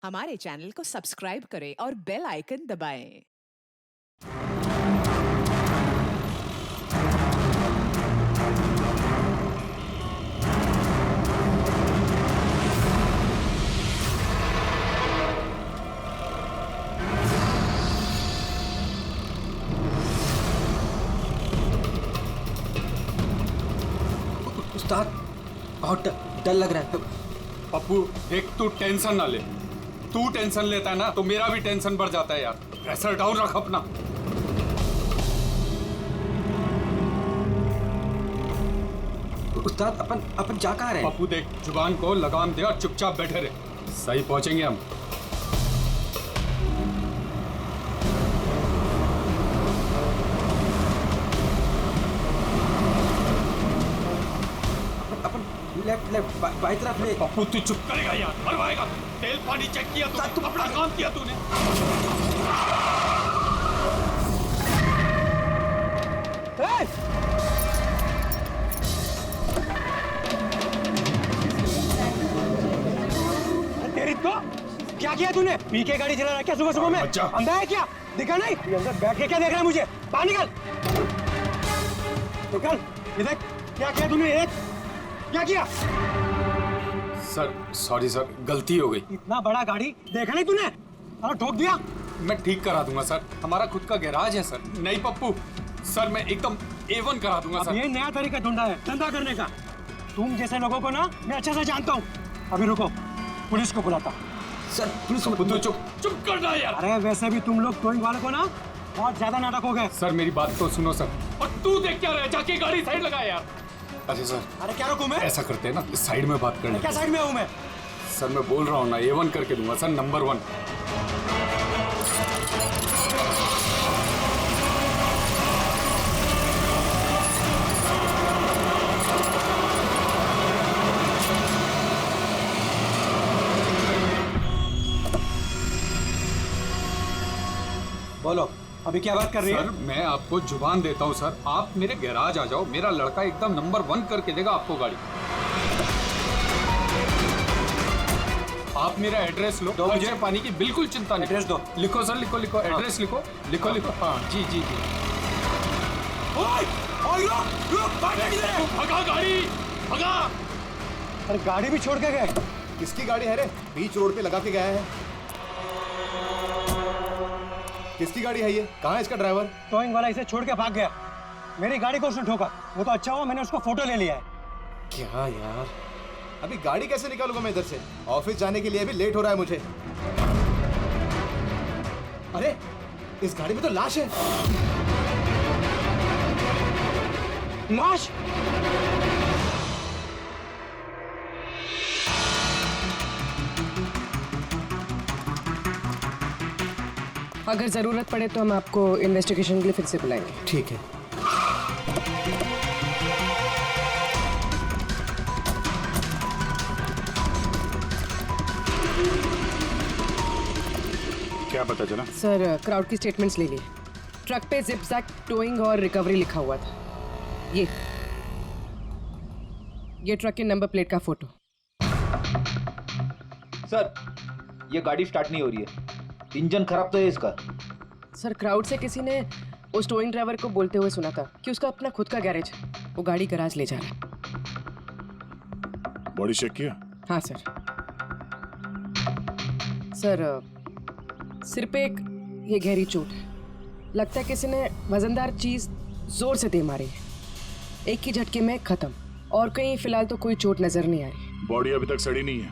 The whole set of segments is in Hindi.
हमारे चैनल को सब्सक्राइब करें और बेल आइकन दबाएं। उस्ताद, बहुत डर लग रहा है। पप्पू देख, तू टेंशन ना ले। तू टेंशन लेता है ना तो मेरा भी टेंशन बढ़ जाता है यार। प्रेशर डाउन रख अपना। उस्ताद, अपन जा कहाँ रहे हैं? पप्पू देख, जुबान को लगाम दे और चुपचाप बैठे रहे। सही पहुंचेंगे हम। लेफ्ट बाई तरफ ले। पप्पू तू चुप करेगा यार, मरवाएगा। तेल पानी चेक किया तू, अपना काम किया तूने। तेरी तो क्या किया तूने? पी के गाड़ी चला रहा है क्या सुबह सुबह में? अंधा है क्या? दिखा नहीं? ये अंदर बैठ के क्या देख रहा है मुझे? बाहर निकल। निकल। ये देख, क्या किया तूने? क्या किया? सर सॉरी सर, गलती हो गई। इतना बड़ा गाड़ी देखा नहीं तूने? अरे ठोक दिया। मैं ठीक करा दूंगा सर, हमारा खुद का गैराज है सर। नहीं पप्पू सर, मैं एकदम A1 करा दूंगा सर। ये नया तरीका ढूंढा है धंधा करने का। तुम जैसे लोगों को ना मैं अच्छे से जानता हूँ। अभी रुको, पुलिस को बुलाता। सर, पुलिस को तू चुप करना यार। अरे वैसे भी तुम लोग टोइंग वाले को ना बहुत ज्यादा नाटक हो गए। सर मेरी बात तो सुनो सर। और तू देख क्या रहा है, जाके गाड़ी साइड लगा यार। अरे सर, अरे क्या रुकूं मैं? ऐसा करते हैं ना, इस साइड में बात करने। क्या साइड में हूँ मैं? सर मैं बोल रहा हूँ ना, A1 करके दूंगा सर, नंबर 1। बोलो, अभी क्या बात कर रही है? सर मैं आपको जुबान देता हूँ सर, आप मेरे गैराज आ जाओ, मेरा लड़का एकदम नंबर 1 करके देगा आपको गाड़ी। आप मेरा एड्रेस लो, मुझे पानी की बिल्कुल चिंता नहीं। एड्रेस दो। लिखो सर, लिखो एड्रेस लिखो। हाँ जी जी जी। भगा गाड़ी, भगा। अरे गाड़ी भी छोड़ के गए। किसकी गाड़ी है रे? बीच रोड पे लगा के गया है। किसकी गाड़ी है ये? कहाँ है इसका ड्राइवर? टोइंग वाला इसे छोड़ के भाग गया। मेरी गाड़ी को उसने ठोका। वो तो अच्छा हुआ मैंने उसको फोटो ले लिया है। क्या यार, अभी गाड़ी कैसे निकालूंगा मैं इधर से? ऑफिस जाने के लिए भी लेट हो रहा है मुझे। अरे इस गाड़ी में तो लाश है। लाश? अगर जरूरत पड़े तो हम आपको इन्वेस्टिगेशन के लिए फिर से बुलाएंगे। ठीक है। क्या पता चला? सर क्राउड की स्टेटमेंट्स ले लिए। ट्रक पे जिप-जैक टोइंग और रिकवरी लिखा हुआ था। ये ट्रक के नंबर प्लेट का फोटो। सर ये गाड़ी स्टार्ट नहीं हो रही है, इंजन खराब तो है इसका। सर क्राउड से किसी ने उस टोइंग ड्राइवर को बोलते हुए सुना था कि उसका अपना खुद का गैरेज है, वो गाड़ी गैराज ले जा रहा है। बॉडी चेक किया? हाँ सर। सर सिर पे एक ये गहरी चोट है, लगता है किसी ने वजनदार चीज जोर से दे मारी है। एक ही झटके में खत्म, और कहीं फिलहाल तो कोई चोट नजर नहीं आ रही। बॉडी अभी तक सड़ी नहीं है,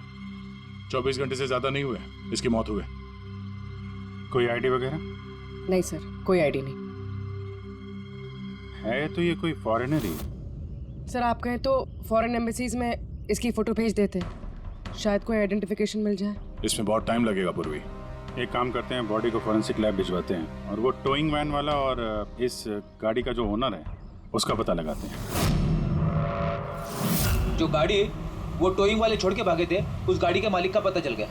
24 घंटे से ज्यादा नहीं हुए इसकी मौत हुई। कोई आईडी वगैरह? नहीं सर, कोई आईडी नहीं है। तो ये कोई फॉरेनर ही? सर आप कहें तो फॉरेन एम्बेसीज में इसकी फोटो भेज देते, शायद कोई आइडेंटिफिकेशन मिल जाए। इसमें बहुत टाइम लगेगा पूर्वी। एक काम करते हैं, बॉडी को फॉरेंसिक लैब भिजवाते हैं और वो टोइंग वैन वाला और इस गाड़ी का जो ओनर है उसका पता लगाते हैं। जो गाड़ी वो टोइंग वाले छोड़ के भागे थे, उस गाड़ी के मालिक का पता चल गया।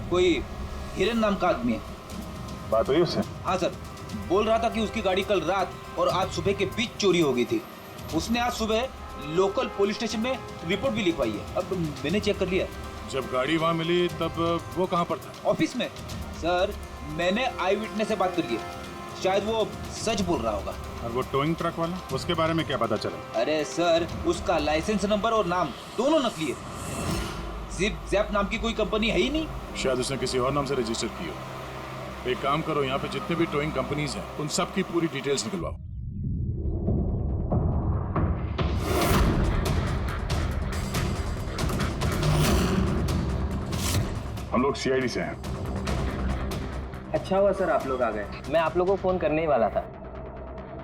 कोई हिरन नाम का आदमी है। बात हुई उससे? हाँ सर, बोल रहा था कि उसकी गाड़ी कल रात और आज सुबह के बीच चोरी हो गई थी। उसने आज सुबह लोकल पुलिस स्टेशन में रिपोर्ट भी लिखवाई है। अब मैंने चेक कर लिया, जब गाड़ी वहाँ मिली तब वो कहाँ पर था? ऑफिस में सर, मैंने आई विटनेस से बात करी है, शायद वो सच बोल रहा होगा। और वो टोइंग ट्रक वाला, उसके बारे में क्या पता चला? अरे सर, उसका लाइसेंस नंबर और नाम दोनों नकली है। जिप जैप नाम की कोई कंपनी है ही नहीं। शायद उसने किसी और नाम से रजिस्टर की हो। एक काम करो, यहाँ पे जितने भी टोइंग कंपनीज हैं उन सब की पूरी डिटेल्स निकलवाओ। हम लोग सीआईडी से हैं। अच्छा हुआ सर आप लोग आ गए। मैं आप लोगों को फोन करने ही वाला था।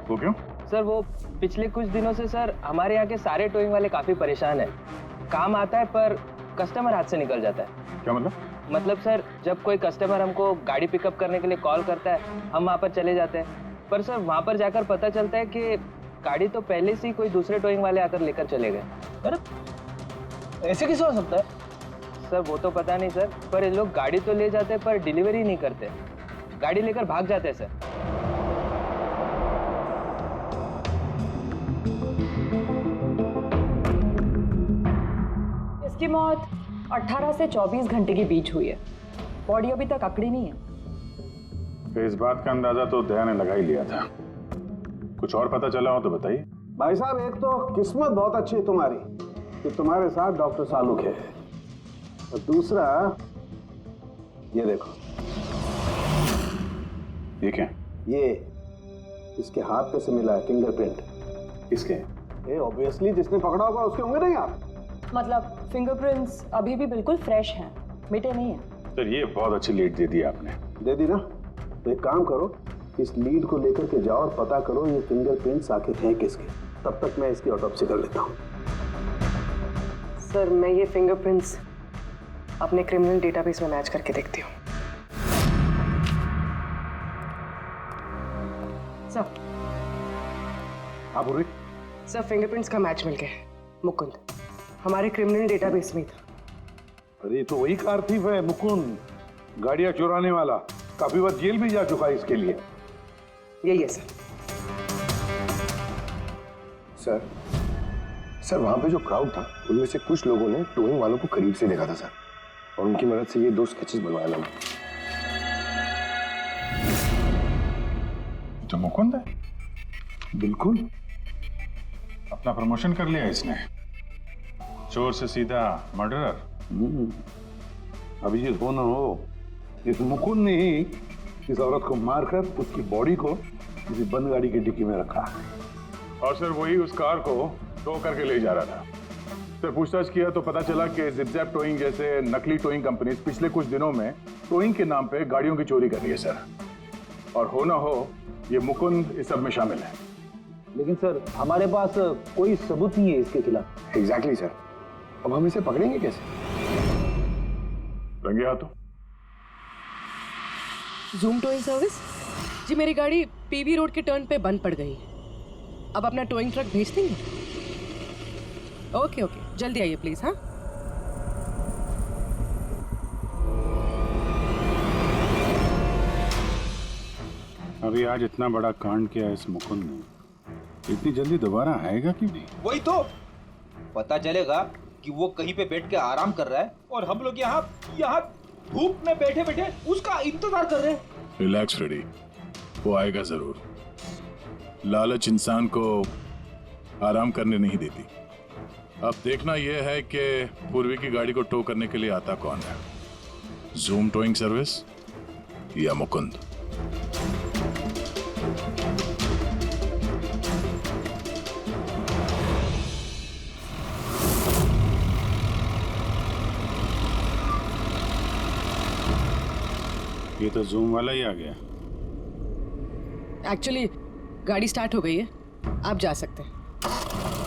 वो क्यों? सर वो पिछले कुछ दिनों से सर हमारे यहाँ के सारे टोइंग वाले काफी परेशान हैं। काम आता है पर कस्टमर हाथ से निकल जाता है। क्या मतलब? मतलब सर, जब कोई कस्टमर हमको गाड़ी पिकअप करने के लिए कॉल करता है, हम वहाँ पर चले जाते हैं, पर सर वहाँ पर जाकर पता चलता है कि गाड़ी तो पहले से ही कोई दूसरे टोइंग वाले आकर लेकर चले गए। अरे ऐसे कैसे हो सकता है? सर वो तो पता नहीं सर, पर ये लोग गाड़ी तो ले जाते हैं पर डिलीवरी नहीं करते, गाड़ी लेकर भाग जाते हैं सर। इसकी मौत 18 से 24 घंटे के बीच हुई है। बॉडी अभी तक अकड़ी नहीं है। तो इस बात का अंदाजा तो दया ने लगा ही लिया था। कुछ और पता चला हो तो बताइए। भाई साहब, एक तो किस्मत बहुत अच्छी है तुम्हारी कि तुम्हारे साथ डॉक्टर सालुक है, और दूसरा ये देखो। ये क्या? ये इसके हाथ पे से मिला है फिंगरप्रिंट। किसके? ये ऑब्वियसली जिसने पकड़ा होगा उसके होंगे नहीं आप? मतलब फिंगरप्रिंट्स अभी भी बिल्कुल फ्रेश हैं, मिटे नहीं हैं। सर ये बहुत अच्छी लीड दे दी आपने। दे दी ना? तो एक काम करो, इस लीड को लेकर के जाओ और पता करो ये फिंगरप्रिंट्स आखिर हैं किसके। तब तक मैं इसकी ऑटोप्सी कर लेता हूँ। सर मैं ये फिंगरप्रिंट्स अपने क्रिमिनल डेटाबेस में मैच करके देखती हूँ। सर। हाँ पूर्वी। सर फिंगरप्रिंट्स का मैच मिल गया। मुकुंद हमारे क्रिमिनल डेटाबेस में ही था। अरे तो वही कारतीब है मुकुंद, गाड़ियां चुराने वाला। काफी बार जेल भी जा चुका है इसके लिए। यही है सर। सर वहां पे जो क्राउड था उनमें से कुछ लोगों ने टोइंग वालों को करीब से देखा था सर, और उनकी मदद से ये 2 स्केचेस बनवाया मैंने। तो मुकुंद है? बिल्कुल। अपना प्रमोशन कर लिया इसने, चोर से सीधा मर्डरर। अभी ये हो ना हो, इस मुकुंद ने ही इस औरत को मारकर उसकी बॉडी को किसी बंद गाड़ी की डिक्की में रखा। और सर वही उस कार को टो करके ले जा रहा था। सर पूछताछ किया तो पता चला कि जिप-जैप टोइंग जैसे नकली टोइंग कंपनीज पिछले कुछ दिनों में टोइंग के नाम पे गाड़ियों की चोरी कर रही है सर। और हो ना हो ये मुकुंद इस सब में शामिल है। लेकिन सर हमारे पास कोई सबूत नहीं है इसके खिलाफ। एग्जैक्टली सर, अब हम इसे पकड़ेंगे कैसे? रंगे हाथों। जूम टोइंग सर्विस जी, मेरी गाड़ी पीवी रोड के टर्न पे बंद पड़ गई। अब अपना टोइंग ट्रक भेज देंगे? ओके ओके, जल्दी आइए प्लीज। हाँ अभी आज इतना बड़ा कांड किया इस मुकुंद ने, इतनी जल्दी दोबारा आएगा क्यों नहीं? वही तो पता चलेगा कि वो कहीं पे बैठ के आराम कर रहा है और हम लोग यहाँ धूप में बैठे बैठे उसका इंतजार कर रहे हैं। रिलैक्स फ्रेडी, वो आएगा जरूर। लालच इंसान को आराम करने नहीं देती। अब देखना यह है कि पूर्वी की गाड़ी को टो करने के लिए आता कौन है, जूम टोइंग सर्विस या मुकुंद। ये तो जूम वाला ही आ गया। एक्चुअली गाड़ी स्टार्ट हो गई है, आप जा सकते हैं।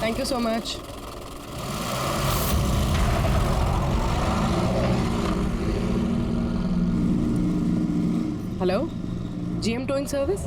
Thank you so much. Hello, GM towing service.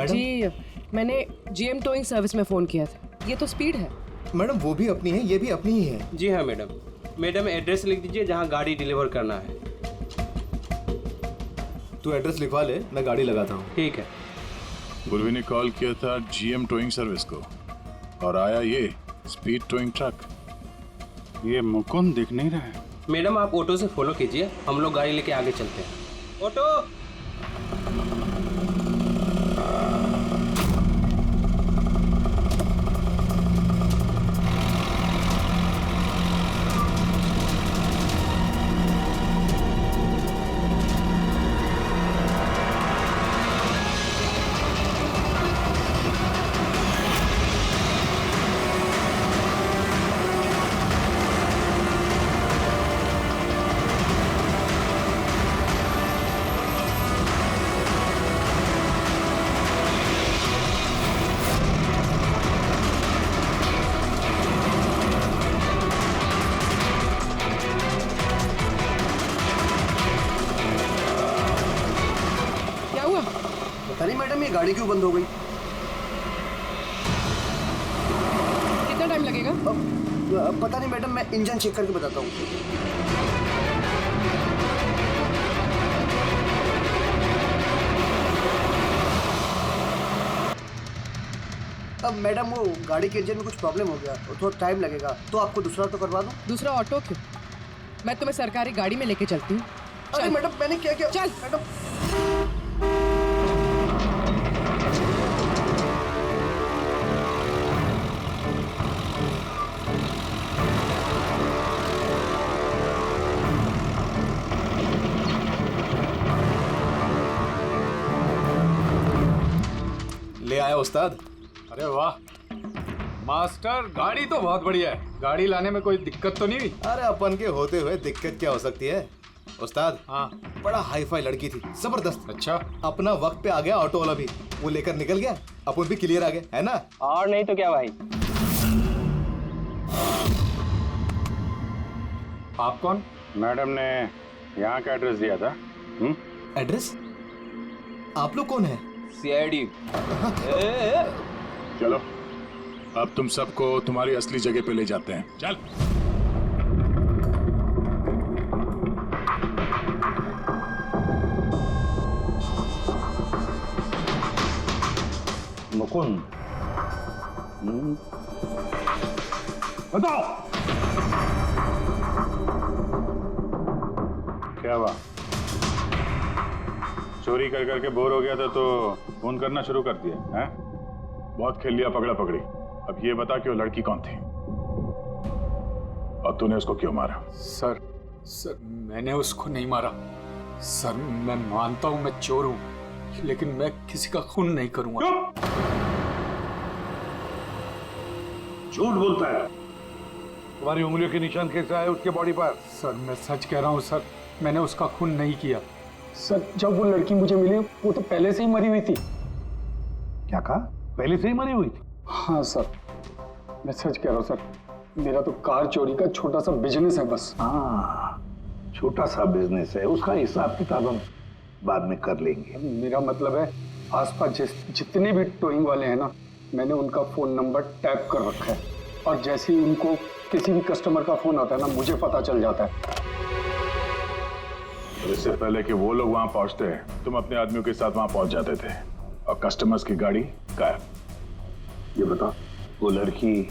जी मैंने जीएम टोइंग सर्विस में फ़ोन किया था। ये तो स्पीड है। मैडम वो भी अपनी है, ये भी अपनी ही है। जी हाँ मैडम। मैडम एड्रेस लिख दीजिए जहाँ गाड़ी डिलीवर करना है। तू एड्रेस लिखवा ले, मैं गाड़ी लगाता हूँ। ठीक है। पूर्वी ने कॉल किया था जीएम टोइंग सर्विस को और आया ये स्पीड टोइंग ट्रक। ये मुकुंद दिख नहीं रहा है। मैडम आप ऑटो से फॉलो कीजिए, हम लोग गाड़ी लेके आगे चलते हैं। ऑटो। अरे मैडम ये गाड़ी क्यों बंद हो गई? कितना टाइम लगेगा? पता नहीं मैडम, मैं इंजन चेक करके बताता हूँ। अब मैडम वो गाड़ी के इंजन में कुछ प्रॉब्लम हो गया, थोड़ा टाइम लगेगा, तो आपको दूसरा ऑटो करवा दूँ? दूसरा ऑटो क्यों? मैं तुम्हें सरकारी गाड़ी में लेके चलती हूँ। अरे मैडम मैंने क्या किया? चल मैडम। ले आया उस्ताद। अरे वाह मास्टर, गाड़ी तो बहुत बढ़िया है। गाड़ी लाने में कोई दिक्कत तो नहीं हुई? अरे अपन के होते हुए दिक्कत क्या हो सकती है उस्ताद? हाँ, बड़ा हाई फाई लड़की थी, जबरदस्त। अच्छा, अपना वक्त पे आ गया ऑटो वाला भी, वो लेकर निकल गया, अपन भी क्लियर आ गए, है ना? और नहीं तो क्या भाई। आप कौन? मैडम ने यहाँ का एड्रेस दिया था। एड्रेस? आप लोग कौन है? सीआईडी। चलो अब तुम सबको तुम्हारी असली जगह पे ले जाते हैं। चल। मुकुंद, बताओ क्या हुआ? चोरी कर करके बोर हो गया था तो फोन करना शुरू कर दिया हैं? बहुत खेल लिया पकड़ा पकड़ी। अब ये बता कि वो लड़की कौन थी और तूने उसको क्यों मारा? सर मैंने उसको नहीं मारा। सर मैं मानता हूँ मैं चोर हूँ, लेकिन मैं किसी का खून नहीं करूंगा। झूठ बोलता है। तुम्हारी उंगलियों के निशान कैसे आए उसके बॉडी पर? सर मैं सच कह रहा हूँ सर, मैंने उसका खून नहीं किया। सर जब वो लड़की मुझे मिली वो तो पहले से ही मरी हुई थी। क्या कहा? पहले से ही मरी हुई थी? हाँ सर, मैं सच कह रहा हूँ सर, मेरा तो कार चोरी का छोटा सा बिजनेस है बस। हाँ, छोटा सा बिजनेस है, उसका हिसाब किताब हम बाद में कर लेंगे। मेरा मतलब है आसपास जितने भी टोइंग वाले हैं ना, मैंने उनका फोन नंबर टैप कर रखा है और जैसे ही उनको किसी भी कस्टमर का फोन आता है ना, मुझे पता चल जाता है। इससे पहले कि वो लोग वहां पहुंचते तुम अपने आदमियों के साथ वहां पहुंच जाते थे और कस्टमर्स की गाड़ी गायब। ये बता, वो लड़की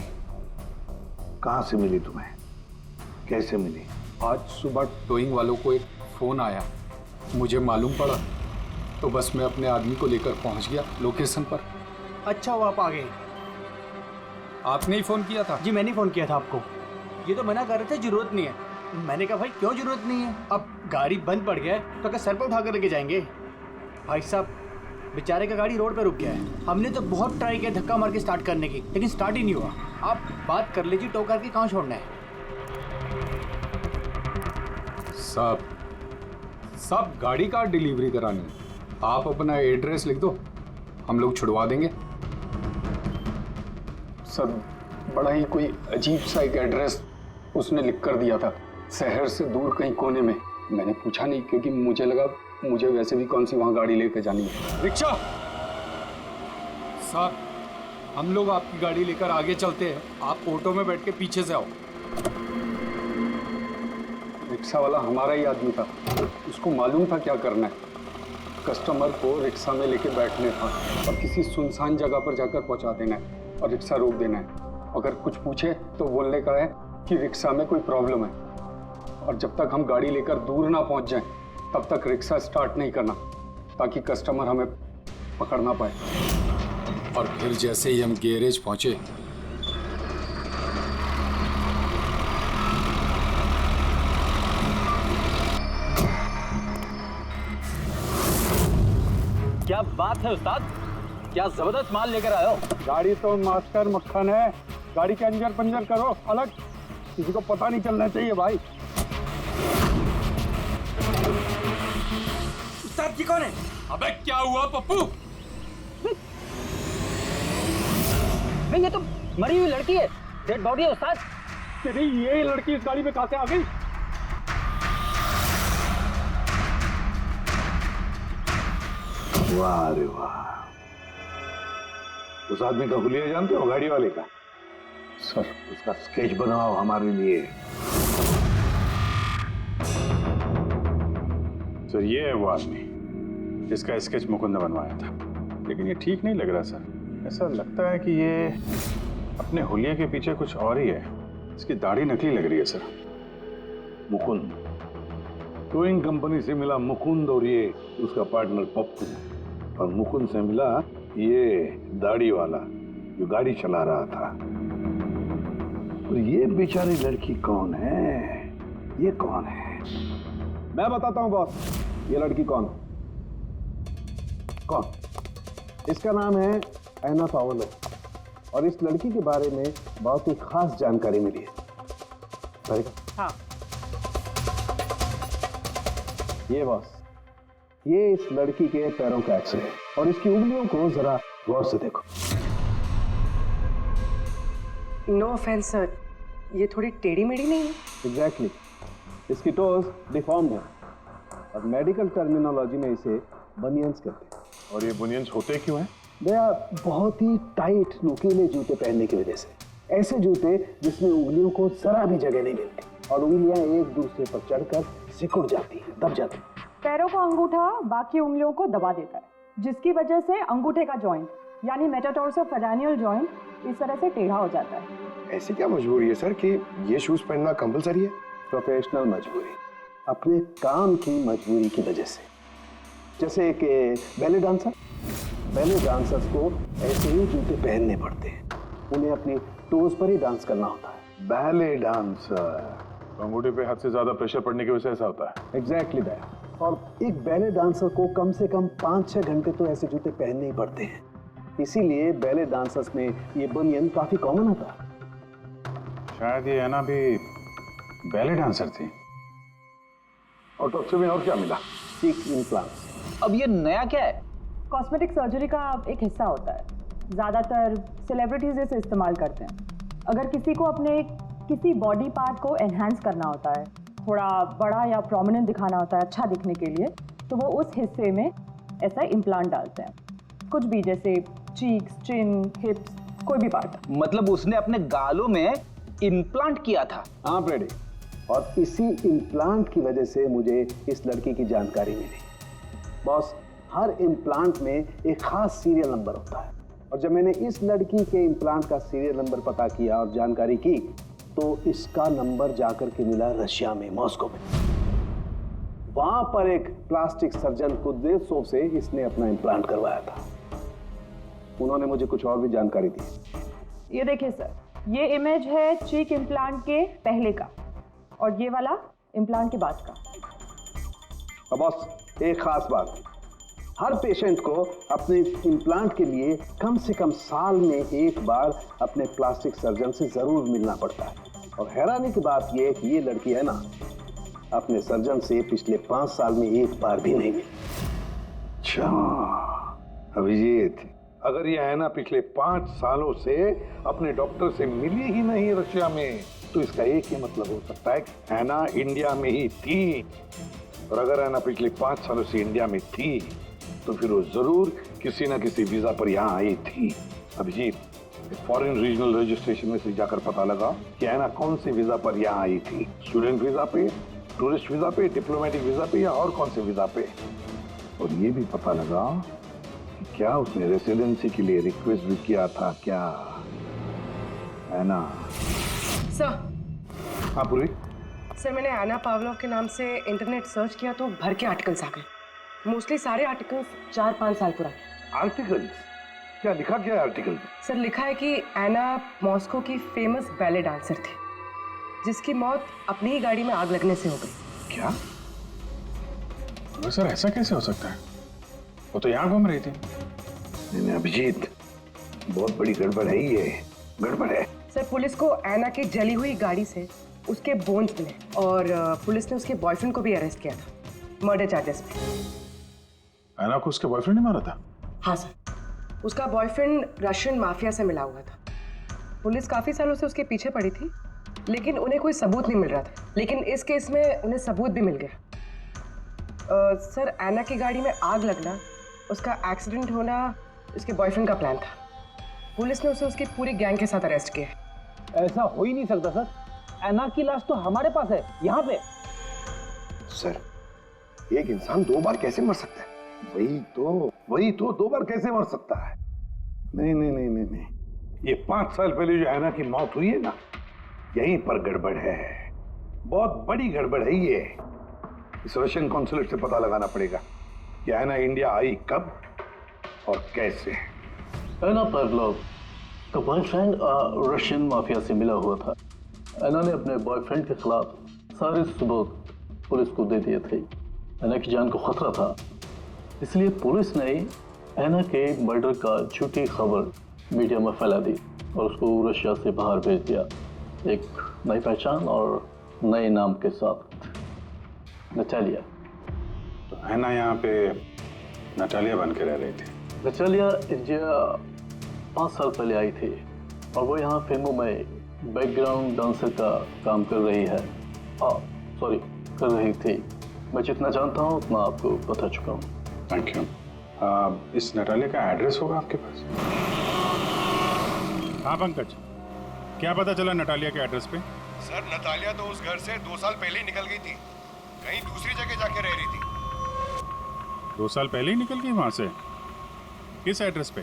कहाँ से मिली तुम्हें? कैसे मिली? आज सुबह टोइंग वालों को एक फोन आया, मुझे मालूम पड़ा तो बस मैं अपने आदमी को लेकर पहुंच गया लोकेशन पर। अच्छा वो आप आ गए? आपने ही फोन किया था? जी मैंने फोन किया था आपको। ये तो मना कर रहे थे जरूरत नहीं है। मैंने कहा भाई क्यों जरूरत नहीं है, अब गाड़ी बंद पड़ गया है तो क्या सर पे उठा कर लेके जाएंगे? भाई साहब बेचारे का गाड़ी रोड पे रुक गया है। हमने तो बहुत ट्राई किया धक्का मार के स्टार्ट करने की, लेकिन स्टार्ट ही नहीं हुआ। आप बात कर लीजिए, टो करके कहाँ छोड़ना है? सब गाड़ी का डिलीवरी करानी है। आप अपना एड्रेस लिख दो, हम लोग छुड़वा देंगे। सर बड़ा ही कोई अजीब सा एक एड्रेस उसने लिख कर दिया था, शहर से दूर कहीं कोने में। मैंने पूछा नहीं क्योंकि मुझे लगा मुझे वैसे भी कौन सी वहाँ गाड़ी लेकर जानी है। रिक्शा साहब, हम लोग आपकी गाड़ी लेकर आगे चलते हैं, आप ऑटो में बैठ के पीछे से आओ। रिक्शा वाला हमारा ही आदमी था, उसको मालूम था क्या करना है। कस्टमर को रिक्शा में लेके बैठने था और किसी सुनसान जगह पर जाकर पहुंचा देना है और रिक्शा रोक देना है। अगर कुछ पूछे तो बोलने का है कि रिक्शा में कोई प्रॉब्लम है, और जब तक हम गाड़ी लेकर दूर ना पहुंच जाएं तब तक रिक्शा स्टार्ट नहीं करना, ताकि कस्टमर हमें पकड़ ना पाए। और फिर जैसे ही हम गैरेज पहुंचे, क्या बात है उस्ताद, क्या जबरदस्त माल लेकर आए हो। गाड़ी तो मास्टर मक्खन है, गाड़ी के अंजर पंजर करो अलग, किसी को पता नहीं चलना चाहिए भाई। उस्ताद जी कौन है? अबे क्या हुआ पप्पू? ये तो मरी हुई लड़की है, डेड बॉडी है उस्ताद। तेरी ये लड़की इस गाड़ी में कहां से आ गई? वाह रे वाह, उस आदमी का हुलिया जानते हो, गाड़ी वाले का? सर उसका स्केच बनाओ हमारे लिए। सर ये है वो आदमी जिसका स्केच मुकुंद ने बनवाया था, लेकिन ये ठीक नहीं लग रहा सर। ऐसा लगता है कि ये अपने हुलिया के पीछे कुछ और ही है। इसकी दाढ़ी नकली लग रही है सर। मुकुंद, टोइंग कंपनी से मिला मुकुंद और ये उसका पार्टनर पप्पू, और मुकुंद से मिला ये दाढ़ी वाला जो गाड़ी चला रहा था। और ये बेचारी लड़की कौन है? ये कौन है? मैं बताता हूँ बॉस, ये लड़की कौन? कौन? इसका नाम है ऐना पावलो, और इस लड़की के बारे में बहुत ही खास जानकारी मिली है। हाँ। ये बॉस, ये इस लड़की के पैरों का एक्सरे है, और इसकी उंगलियों को जरा गौर से देखो। नो ऑफेंस सर, ये थोड़ी टेढ़ी मेढ़ी नहीं है? एग्जैक्टली, इसकी टोज डिफॉर्म्ड है, और मेडिकल टर्मिनोलॉजी में इसे बनियंस कहते हैं। और ये बुनियंस होते क्यों हैं? भैया बहुत ही टाइट नुकीले जूते पहनने की वजह से, ऐसे जूते जिसमें उंगलियों को जरा भी जगह नहीं मिलती और उंगलियां एक दूसरे पर चढ़कर सिकुड़ जाती हैं, दब जाती हैं। पैरों का अंगूठा बाकी उंगलियों को दबा देता है, जिसकी वजह से अंगूठे का जॉइंट यानी मेटाटार्सोफेरेनियल जॉइंट इस तरह से टेढ़ा हो जाता है। ऐसी क्या मजबूरी है सर कि ये शूज पहनना कंपलसरी है? प्रोफेशनल मजबूरी, अपने काम की मजबूरी की वजह से। जैसे कि बैले डांसर्स को ऐसे ही जूते पहनने पड़ते हैं, उन्हें अपनी टोज पर ही डांस करना होता है। बैले डांसर, अंगूठे पे हद से ज्यादा प्रेशर पड़ने की वजह से ऐसा होता है। Exactly that. और एक बैले डांसर को कम से कम 5-6 घंटे तो ऐसे जूते पहनने ही पड़ते हैं, इसीलिए बैले डांसर्स में ये बनियन काफी कॉमन होता है। शायद ये ऐना भी बैले डांसर थी। और टॉक्सी में और क्या मिला? चीक इम्प्लांट्स। अब ये नया क्या है? कॉस्मेटिक सर्जरी का एक हिस्सा होता है, ज़्यादातर सेलिब्रिटीज इसे इस्तेमाल करते हैं। अगर किसी को अपने किसी बॉडी पार्ट को एनहांस करना होता है, थोड़ा बड़ा या प्रोमिनेंट दिखाना होता है अच्छा दिखने के लिए, तो वो उस हिस्से में ऐसा इम्प्लांट डालते हैं, कुछ भी, जैसे चीक्स, चिन, हिप्स, कोई भी पार्ट। मतलब उसने अपने गालों में इम्प्लांट किया था? हाँ ब्रेडी, और इसी इम्प्लांट की वजह से मुझे इस लड़की की जानकारी मिली। बॉस, हर इम्प्लांट में एक खास सीरियल नंबर होता है, और जब मैंने इस लड़की के इम्प्लांट का सीरियल नंबर पता किया और जानकारी की, तो इसका नंबर जाकर के मिला रशिया में, मॉस्को में। वहां पर एक प्लास्टिक सर्जन कुद्रेसोव से इसने अपना इम्प्लांट करवाया था। उन्होंने मुझे कुछ और भी जानकारी दी। ये देखिए सर, ये इमेज है चीक इम्प्लांट के पहले का, और ये वाला इम्प्लांट के बाद का। अब बॉस, एक खास बात, हर पेशेंट को अपने इम्प्लांट के लिए कम से कम साल में एक बार अपने प्लास्टिक सर्जन से जरूर मिलना पड़ता है। और हैरानी की बात यह है कि ये लड़की है ना, अपने सर्जन से पिछले 5 साल में एक बार भी नहीं मिली। अच्छा अभिजीत, अगर ये है ना पिछले 5 सालों से अपने डॉक्टर से मिली ही नहीं रशिया में, तो इसका एक ही मतलब हो सकता है कि हैना इंडिया में ही थी। और अगर हैना पिछले 5 सालों से इंडिया में थी, तो फिर वो जरूर किसी ना किसी वीजा पर यहाँ आई थी। अभिजीत, फॉरेन रीजनल रजिस्ट्रेशन में से जाकर पता लगा कि ऐना कौन से वीजा पर यहाँ आई थी। स्टूडेंट वीजा पे, टूरिस्ट वीजा पे, डिप्लोमेटिक वीजा पे या और कौन से वीजा पे। और ये भी पता लगा कि क्या उसने रेसिडेंसी के लिए रिक्वेस्ट भी किया था क्या, है ना? सर। हाँ पूर्वी। सर, मैंने आना पावलोव के नाम से इंटरनेट सर्च किया तो भर के आर्टिकल्स आ गए। मोस्टली सारे आर्टिकल्स 4-5 साल पुराने। आर्टिकल्स? क्या लिखा क्या है आर्टिकल में? सर, लिखा है कि ऐना मॉस्को की फेमस बैले डांसर थी जिसकी मौत अपनी ही गाड़ी में आग लगने से हो गई। क्या? सर ऐसा कैसे हो सकता है? वो तो यहाँ घूम रही थी। नहीं अभिजीत, बहुत बड़ी गड़बड़ है ये, गड़बड़ है। सर, पुलिस को ऐना की जली हुई गाड़ी से उसके बोन्स मिले और पुलिस ने उसके बॉयफ्रेंड को भी अरेस्ट किया था मर्डर चार्जेस पे। ऐना को उसके बॉयफ्रेंड ने मारा था? हाँ सर, उसका बॉयफ्रेंड रशियन माफिया से मिला हुआ था। पुलिस काफी सालों से उसके पीछे पड़ी थी लेकिन उन्हें कोई सबूत नहीं मिल रहा था, लेकिन इस केस में उन्हें सबूत भी मिल गया। सर, ऐना की गाड़ी में आग लगना, उसका एक्सीडेंट होना उसके बॉयफ्रेंड का प्लान था। पुलिस ने उसे उसकी पूरी गैंग के साथ अरेस्ट किया। ऐसा हो ही नहीं सकता सर, ऐना की लाश तो हमारे पास है यहाँ पे। सर, एक इंसान 2 बार कैसे मर सकता है? वही तो 2 बार कैसे मर सकता है? नहीं, ये 5 साल पहले जो ऐना की मौत हुई है ना, यहीं पर गड़बड़ है, बहुत बड़ी गड़बड़ है ये। इस रशियन कॉन्सुलेट से पता लगाना पड़ेगा कि ऐना इंडिया आई कब और कैसे। ऐना पावलोव का बॉयफ्रेंड रशियन माफिया से मिला हुआ था। ऐना ने अपने बॉयफ्रेंड के खिलाफ सारे सबूत पुलिस को दे दिए थे। ऐना की जान को खतरा था, इसलिए पुलिस ने ऐना के मर्डर का झूठी खबर मीडिया में फैला दी और उसको रशिया से बाहर भेज दिया, एक नई पहचान और नए नाम के साथ, नटालिया। तो ऐना यहाँ पे नटालिया बन के रह रही थी? नटालिया इंडिया 5 साल पहले आई थी और वो यहाँ फिल्मों में बैकग्राउंड डांसर का काम कर रही है। कर रही थी। मैं जितना जानता हूँ उतना आपको बता चुका हूँ। Thank you. इस नटालिया का एड्रेस होगा आपके पास? हाँ पंकज, क्या पता चला नटालिया के एड्रेस पे? सर, नतालिया तो उस घर से 2 साल पहले ही निकल गई थी, कहीं दूसरी जगह जाके रह रही थी। 2 साल पहले ही निकल गई वहां से? किस एड्रेस पे?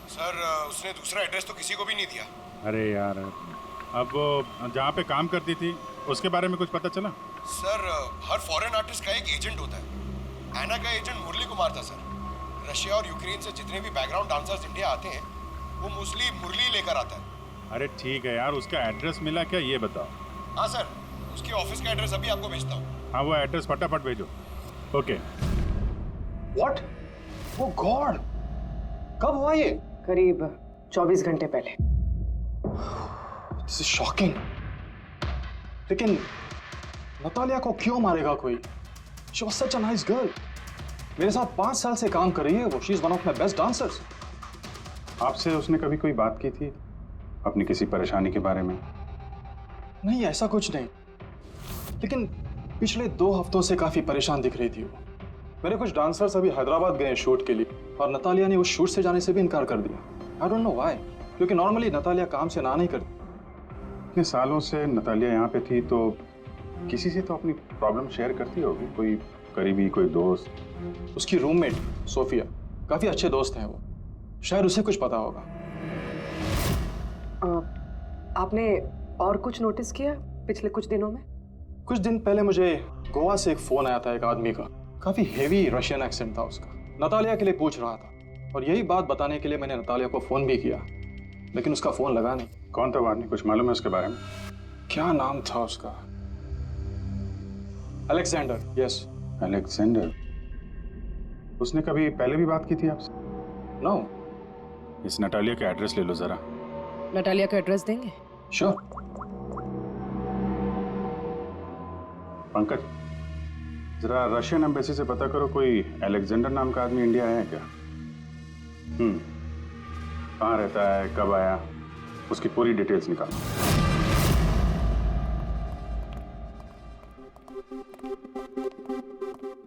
सर, उसने दूसरा एड्रेस तो किसी को भी नहीं दिया। अरे यार, अब वो जहाँ पे काम करती थी उसके बारे में कुछ पता चला? सर, हर फॉरेन आर्टिस्ट का एक एजेंट होता है। ऐना का एजेंट मुरली कुमार था सर। रशिया और यूक्रेन से जितने भी बैकग्राउंड डांसर्स इंडिया आते हैं वो मोस्टली मुरली लेकर आता है। अरे ठीक है यार, उसका एड्रेस मिला क्या ये बताओ। हाँ सर, उसके ऑफिस का एड्रेस अभी आपको भेजता हूँ। हाँ, वो एड्रेस फटाफट भेजो। ओके। व्हाट? ओ गॉड, कब हुआ ये? करीब 24 घंटे पहले। This is shocking. लेकिन नतालिया को क्यों मारेगा कोई? She was such a nice girl. मेरे साथ 5 साल से काम कर रही है वो। She is one of my best dancers. आपसे उसने कभी कोई बात की थी अपनी किसी परेशानी के बारे में? नहीं, ऐसा कुछ नहीं, लेकिन पिछले 2 हफ्तों से काफी परेशान दिख रही थी वो। मेरे कुछ डांसर्स अभी हैदराबाद गए शूट के लिए और नतालिया ने उस शूट से जाने से भी इनकार कर दिया। आई डोंट नो व्हाई, क्योंकि नॉर्मली नतालिया काम से ना नहीं करती। इतने सालों से नतालिया यहाँ पे थी तो किसी से तो अपनी प्रॉब्लम शेयर करती होगी, कोई करीबी, कोई दोस्त। उसकी रूममेट सोफिया, काफी अच्छे दोस्त हैं वो, शायद उसे कुछ पता होगा। आपने और कुछ नोटिस किया पिछले कुछ दिनों में? कुछ दिन पहले मुझे गोवा से एक फोन आया था एक आदमी का, काफी हेवी रशियन एक्सेंट था उसका। नतालिया के लिए पूछ रहा था और यही बात बताने के लिए मैंने नतालिया को फोन भी किया, लेकिन उसका फोन लगा नहीं। कौन था वो आदमी, कुछ मालूम है उसके बारे में? क्या नाम था उसका? अलेक्जेंडर। Yes, Alexander. उसने कभी पहले भी बात की थी आपसे? नो। इस नटालिया का एड्रेस ले लो जरा। नटालिया का एड्रेस देंगे? श्योर। पंकज, जरा रशियन एम्बेसी से पता करो कोई अलेक्जेंडर नाम का आदमी इंडिया आया है क्या? कहाँ रहता है, कब आया, उसकी पूरी डिटेल्स निकालो।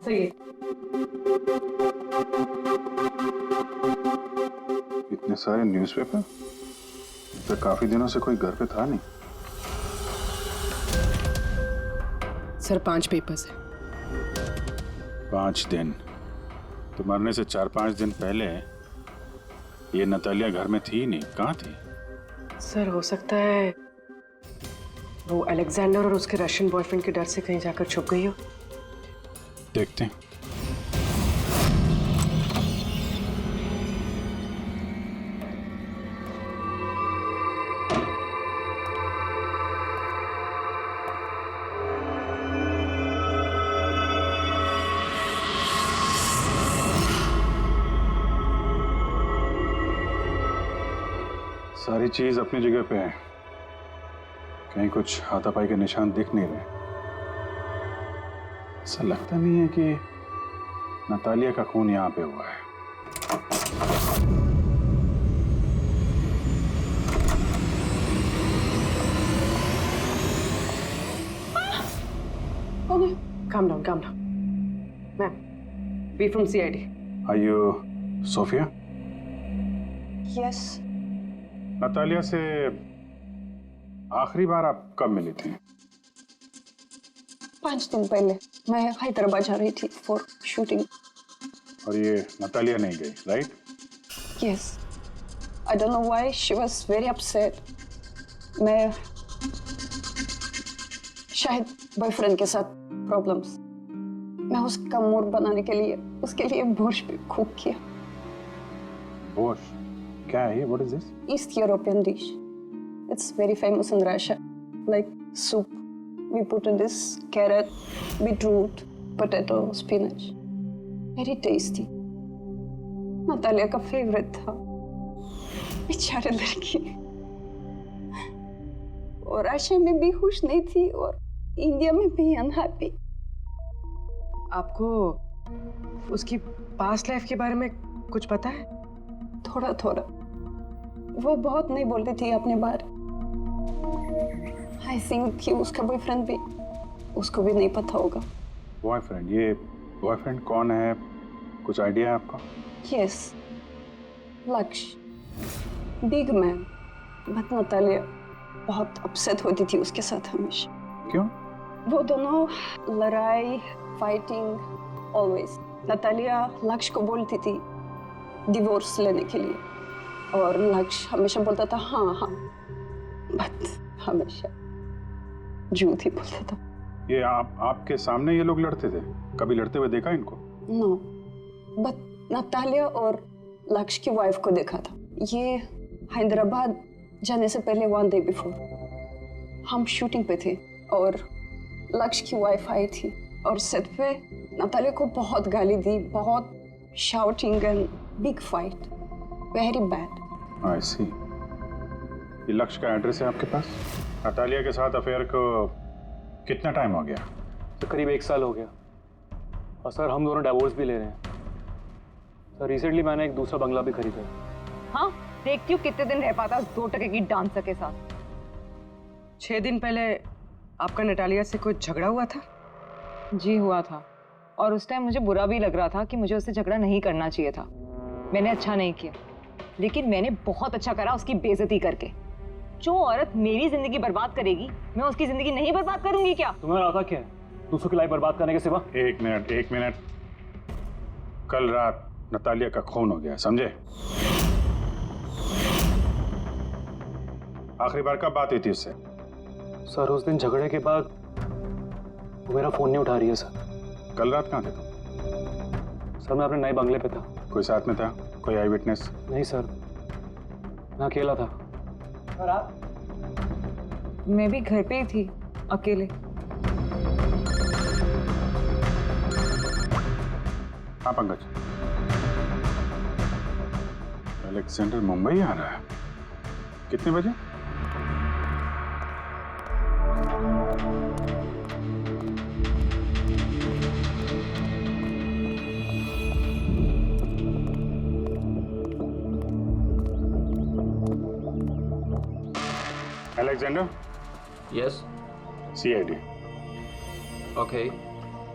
सही है। ये सारे न्यूज़पेपर? तो काफी दिनों से कोई घर पे था नहीं। सर 5 पेपर्स है। 5 दिन? तो मरने से 4-5 दिन पहले ये नतालिया घर में थी नहीं, कहाँ थी? सर हो सकता है वो अलेक्जेंडर और उसके रशियन बॉयफ्रेंड के डर से कहीं जाकर छुप गई हो। देखते हैं। सारी चीज अपनी जगह पे है, कहीं कुछ हाथापाई के निशान दिख नहीं रहे। ऐसा लगता नहीं है कि नतालिया का खून यहाँ पे हुआ है। Calm down, calm down. Ma'am, we from CID. Are you Sophia? Yes. Natalia से आखिरी बार आप कब मिली थी? 5 दिन पहले मैं हैदराबाद जा रही थी फॉर शूटिंग। और ये नतालिया नहीं गई, right? Yes. I don't know why she was very upset. मैं शायद बॉयफ्रेंड के साथ प्रॉब्लम्स। मैं उसका मूड बनाने के लिए उसके लिए बोर्श भी कुक किया। बोर्श? क्या है ये? What is this? East European dish. It's very famous in Russia. Like soup. We put in this carrot, beetroot, potato, spinach. Very tasty. Natalia का फेवरेट था। बेचारी लड़की। और रशिया में भी खुश नहीं थी और इंडिया में भी अनहैप्पी। आपको उसकी पास्ट लाइफ के बारे में कुछ पता है? थोड़ा थोड़ा। वो बहुत नहीं बोलती थी अपने बारे। आई थिंक कि उसका बॉयफ्रेंड भी उसको भी नहीं पता होगा। बॉयफ्रेंड? ये बॉयफ्रेंड कौन है? कुछ आइडिया है आपका? यस, लक्ष्य, बिग मैन। बट नतालिया बहुत अपसेट होती थी उसके साथ हमेशा। क्यों? वो दोनों लड़ाई, फाइटिंग, ऑलवेज। नतालिया लक्ष्य को बोलती थी डिवोर्स लेने के लिए और लक्ष्य हमेशा बोलता था हाँ हाँ, बट हमेशा झूठ ही बोलता था। ये आपके सामने ये लोग लड़ते थे? कभी लड़ते हुए देखा इनको? नो, बट नतालिया और लक्ष्य की वाइफ को देखा था। ये हैदराबाद जाने से पहले 1 डे बिफोर हम शूटिंग पे थे और लक्ष्य की वाइफ आई थी और सेट पे नतालिया को बहुत गाली दी, बहुत shouting and big fight, very bad. I see. ये लक्ष्य का एड्रेस है आपके पास? नतालिया के साथ अफेयर को कितना टाइम हो गया? तो करीब 1 साल हो गया और सर हम दोनों डिवोर्स भी ले रहे हैं। सर रिसेंटली मैंने एक दूसरा बंगला भी खरीदा है। हाँ, देखती हूँ कितने दिन रह पाता उस 2 टके की डांसर के साथ। 6 दिन पहले आपका नतालिया से कोई झगड़ा हुआ था? जी हुआ था और उस टाइम मुझे बुरा भी लग रहा था कि मुझे उससे झगड़ा नहीं करना चाहिए था। मैंने अच्छा नहीं किया, लेकिन मैंने बहुत अच्छा करा उसकी बेइज्जती करके। जो औरत मेरी जिंदगी बर्बाद करेगी, मैं उसकी जिंदगी नहीं बर्बाद करूंगी क्या? तुम्हारा इरादा क्या है दूसरों की लाइफ बर्बाद करने के सिवा? एक मिनट। कल रात नतालिया का खून हो गया, समझे? आखिरी बार कब बात हुई थी उससे? सर उस दिन झगड़े के बाद वो मेरा फोन नहीं उठा रही है सर। कल रात कहाँ थे तुम? सर मैं अपने नए बंगले पे था। कोई साथ में था? कोई आई विटनेस? नहीं सर, मैं अकेला था। और आप? मैं भी घर पे ही थी, अकेले। हाँ पंकज, अलेक्जेंडर मुंबई आ रहा है। कितने बजे? Alexander? Yes. CID. Okay.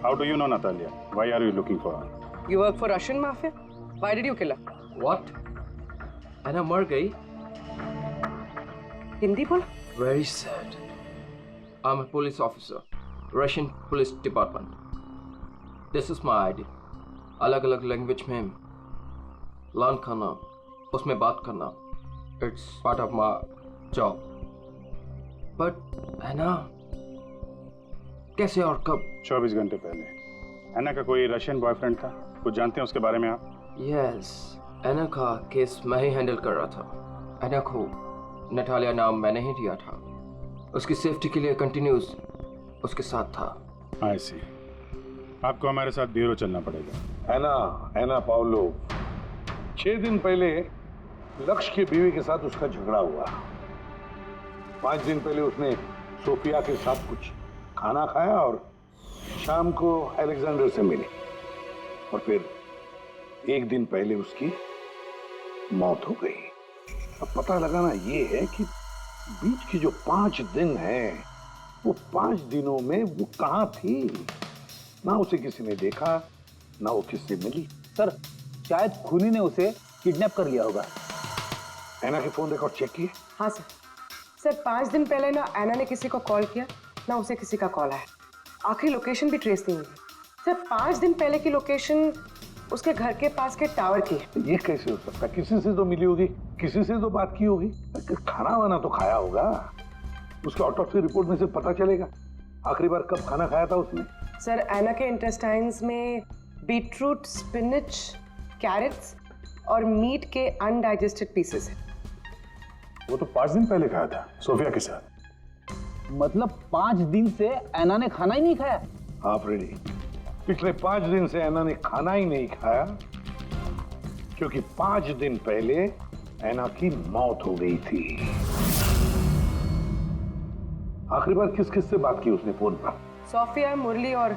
How do you know Natalia? Why are you looking for her? You work for Russian mafia? Why did you kill her? What? एना मर गई। हिंदी बोल। Very sad. I'm a police officer, Russian Police Department. This is my ID. अलग-अलग लैंग्वेज में लर्न करना, उसमें बात करना, it's part of my job. But एना कैसे और कब? 24 घंटे पहले एना का कोई रशियन बॉयफ्रेंड था, कुछ जानते हैं उसके बारे में आप? Yes, एना का केस मैं ही हैंडल कर रहा था। एना को नटालिया नाम मैंने ही दिया था। उसकी सेफ्टी के लिए कंटिन्यूस उसके साथ था। I see. आपको हमारे साथ ब्यूरो चलना पड़ेगा। एना पाउलो, 6 दिन पहले लक्ष्य की बीवी के साथ उसका झगड़ा हुआ। 5 दिन पहले उसने सोफिया के साथ कुछ खाना खाया और शाम को अलेक्जेंडर से मिली, और फिर 1 दिन पहले उसकी मौत हो गई। अब पता लगाना ये है कि बीच की जो 5 दिन हैं, वो 5 दिनों में वो कहाँ थी। ना उसे किसी ने देखा, ना वो किससे मिली। सर, शायद खूनी ने उसे किडनैप कर लिया होगा। एना के फोन रिकॉर्ड चेक किए? हाँ सर। सर 5 दिन पहले ना एना ने किसी को कॉल किया, ना उसे किसी का कॉल आया। आखिरी लोकेशन भी ट्रेस नहीं हुई। सर 5 दिन पहले की लोकेशन उसके घर के पास के टावर की है। ये कैसे हो सकता है? किसी से तो मिली होगी, किसी से तो बात की होगी, खाना वाना तो खाया होगा। उसके ऑटोप्सी रिपोर्ट में से पता चलेगा आखिरी बार कब खाना खाया था उसने। सर एना के इंटेस्टाइन्स में बीटरूट, स्पिनच, कैरेट्स और मीट के अनडाइजेस्टेड पीसेस हैं। वो तो 5 दिन पहले खाया था सोफिया के साथ। मतलब 5 दिन से एना ने खाना ही नहीं खाया? हाँ फ्रेडी, पिछले 5 दिन से एना ने खाना ही नहीं खाया, क्योंकि 5 दिन पहले एना की मौत हो गई थी। आखिरी बार किस किस से बात की उसने फोन पर? सोफिया, मुरली और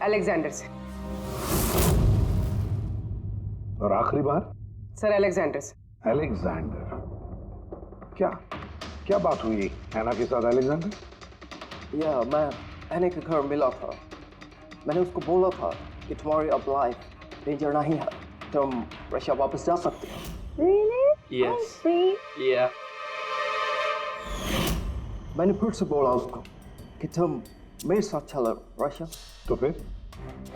अलेक्जेंडर से। और आखिरी बार? सर अलेक्जेंडर से। अलेक्जेंडर? क्या बात हुई एना के साथ अलेक्जेंडर? या मैं एना के घर मिला था। मैंने उसको बोला था कि तुम्हारी अब लाइफ डेंजर नहीं है, तुम रशिया वापस जा सकते हो। Really? Yes. Yeah. मैंने फिर से बोला उसको कि तुम मेरे साथ चलो रशिया। तो फिर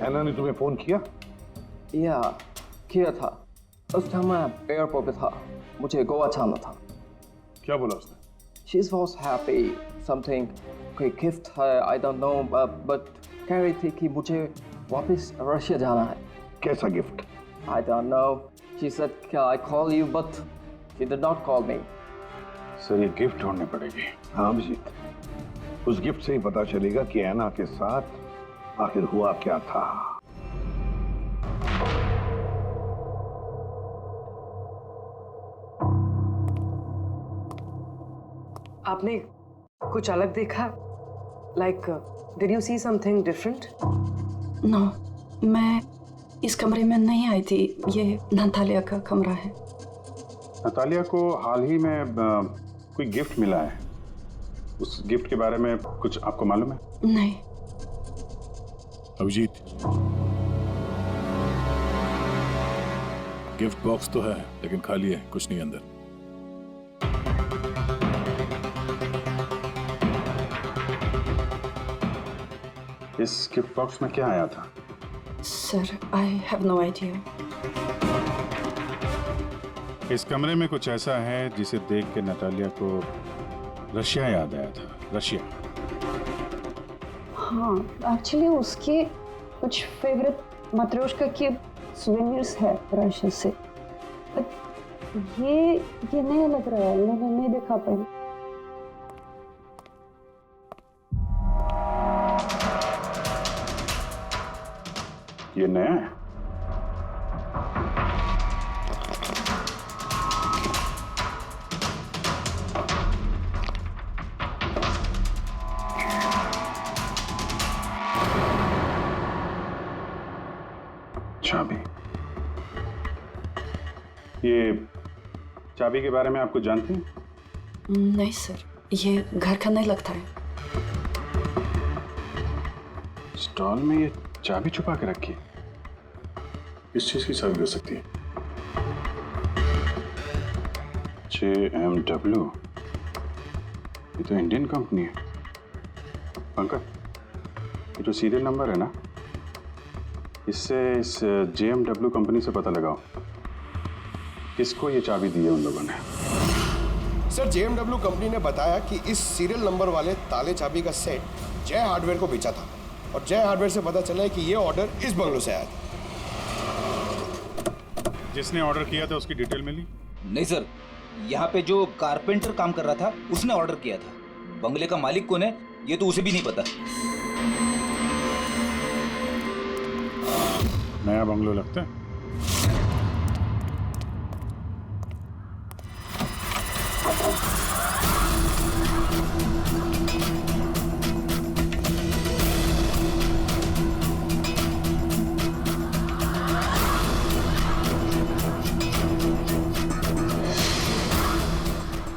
एना ने तुम्हें फोन किया? या किया था। उस टाइम मैं एयरपोर्ट पे था, मुझे गोवा जाना था। क्या बोला उसने? She was happy, something कोई गिफ्ट है, I don't know, but कह रही थी कि मुझे वापस रशिया जाना है। कैसा gift? I don't know. She said, "Can I call you?" But she did not call me. Sir ये गिफ्ट ढूंढनी पड़ेगी। हाँ अभिजीत, उस गिफ्ट से ही पता चलेगा कि एना के साथ आखिर हुआ क्या था। आपने कुछ अलग देखा? Like, did you see something different? No, मैं इस कमरे में नहीं आई थी। ये नतालिया का कमरा है। नतालिया को हाल ही में कोई गिफ्ट मिला है। उस गिफ्ट के बारे में कुछ आपको मालूम है? नहीं। अभिजीत, गिफ्ट बॉक्स तो है लेकिन खाली है, कुछ नहीं अंदर। इस गिफ्ट बॉक्स में क्या आया था? Sir, I have no idea. इस कमरे में कुछ ऐसा है जिसे देख के नतालिया को रशिया याद आया था। रशिया? हाँ, एक्चुअली उसके कुछ फेवरेट मात्रोश्का के सुवेनिर्स है रशिया से। ये नया लग रहा है, मैंने नहीं देखा पहले। ये नया है? चाबी। ये चाबी के बारे में आप कुछ जानते हैं? नहीं सर, ये घर का नहीं लगता है। स्टॉल में ये चाबी छुपा के रखी है। किस चीज की चाबी हो सकती है? JMW, ये तो इंडियन कंपनी है। पंकज, ये जो सीरियल नंबर है ना, इससे इस JMW कंपनी से पता लगाओ किसको ये चाबी दी है उन लोगों ने। सर, JMW कंपनी ने बताया कि इस सीरियल नंबर वाले ताले चाबी का सेट जय हार्डवेयर को बेचा था और जय हार्डवेयर से पता चला है कि ये ऑर्डर इस बंगलो से आया था। जिसने ऑर्डर किया था उसकी डिटेल मिली? नहीं सर, यहाँ पे जो कारपेंटर काम कर रहा था उसने ऑर्डर किया था। बंगले का मालिक कौन है ये तो उसे भी नहीं पता। नया बंगलो लगता है।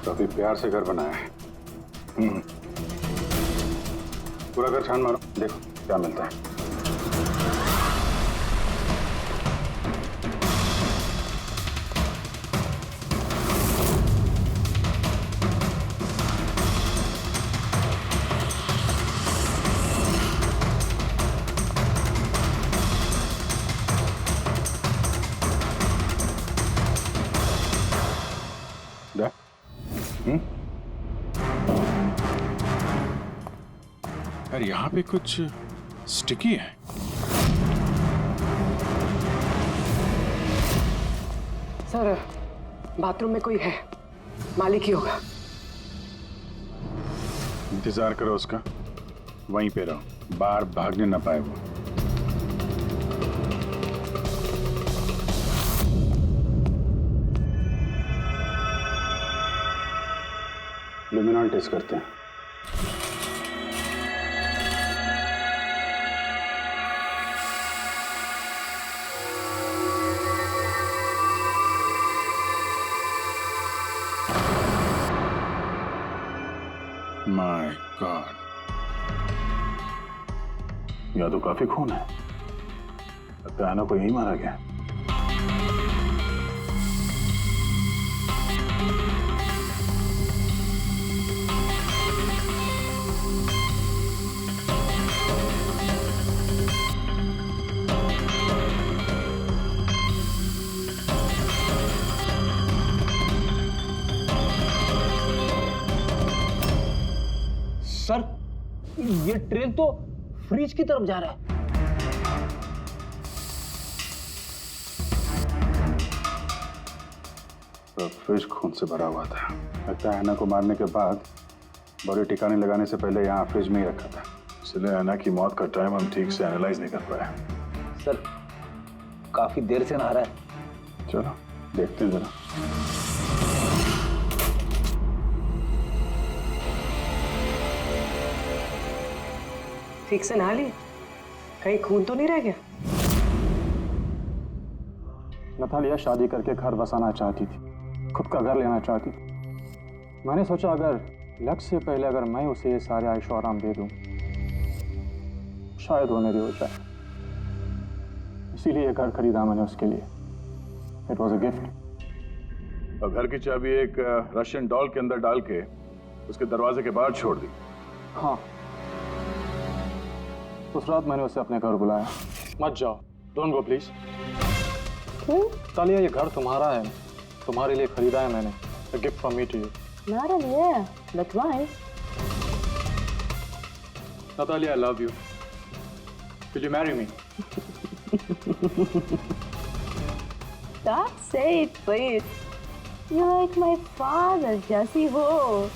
काफी प्यार से घर बनाया है। पूरा घर छान मारो, देखो क्या मिलता है। यार यहाँ पे कुछ स्टिकी है। सर, बाथरूम में कोई है, मालिक ही होगा। इंतजार करो उसका, वहीं पे रहो, बाहर भागने ना पाए वो। लुमिनॉल टेस्ट करते हैं। माय गॉड, यह तो काफी खून है। लगता है आना को यही मारा गया। सर, ये ट्रेन तो फ्रिज की तरफ जा रहा है। तो फ्रिज खून से भरा हुआ था। लगता है ऐना को मारने के बाद बॉडी ठिकाने लगाने से पहले यहाँ फ्रिज में ही रखा था, इसलिए ऐना की मौत का टाइम हम ठीक से एनालाइज नहीं कर पाए। सर, काफी देर से नहा रहा है। चलो देखते हैं जरा। ठीक से नहा लिए? कहीं खून तो नहीं रह गया? नतालिया शादी करके घर बसाना चाहती थी, खुद का घर लेना चाहती थी। मैंने सोचा अगर लक्ष्य से पहले अगर मैं उसे ये सारे आयशो आराम दे दूं, शायद वो मेरी हो जाए। इसीलिए ये घर खरीदा मैंने उसके लिए। It was a gift. और घर की चाबी एक रशियन डॉल के अंदर डाल के उसके दरवाजे के बाहर छोड़ दी। हाँ, उस रात मैंने उसे अपने घर बुलाया। मत जाओ, डोंट गो प्लीज। तालिया, ये घर तुम्हारा है, तुम्हारे लिए खरीदा है मैंने। A gift from me to you. Not yeah, but why? Natalia, I love you. Will you marry me? Don't say it, please. You're like my father, Jesse Ho.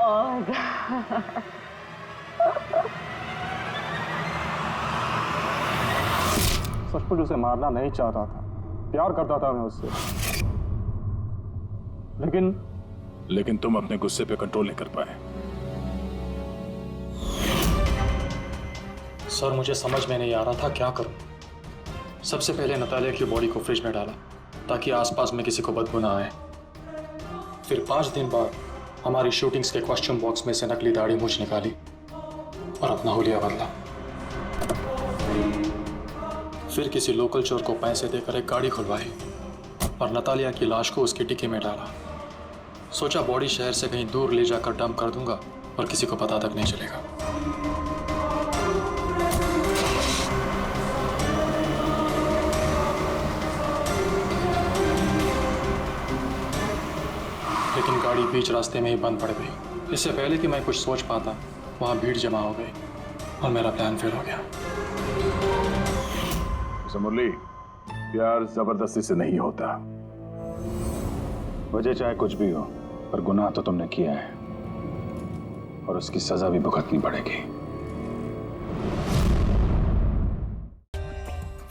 Oh God. सचमुच उसे मारना नहीं चाहता था, प्यार करता था मैं उससे, लेकिन तुम अपने गुस्से पे कंट्रोल नहीं कर पाए। सर, मुझे समझ में नहीं आ रहा था क्या करूं। सबसे पहले नतालिया की बॉडी को फ्रिज में डाला ताकि आसपास में किसी को बदबू ना आए। फिर 5 दिन बाद हमारी शूटिंग्स के कॉस्ट्यूम बॉक्स में से नकली दाढ़ी मूछ निकाली और अपना हुलिया बदला। फिर किसी लोकल चोर को पैसे देकर एक गाड़ी खुलवाई और नतालिया की लाश को उसकी डिक्की में डाला। सोचा बॉडी शहर से कहीं दूर ले जाकर डंप कर दूंगा और किसी को पता तक नहीं चलेगा। लेकिन गाड़ी बीच रास्ते में ही बंद पड़ गई। इससे पहले कि मैं कुछ सोच पाता वहां भीड़ जमा हो गई और मेरा प्लान फेल हो गया। मुरली, प्यार जबरदस्ती से नहीं होता। वजह चाहे कुछ भी हो, पर गुनाह तो तुमने किया है और उसकी सजा भी भुगतनी पड़ेगी।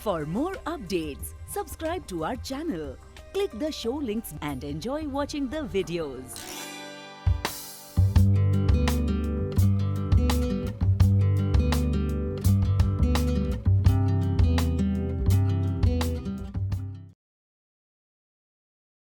For more updates, subscribe to our channel, click the show links and enjoy watching the videos.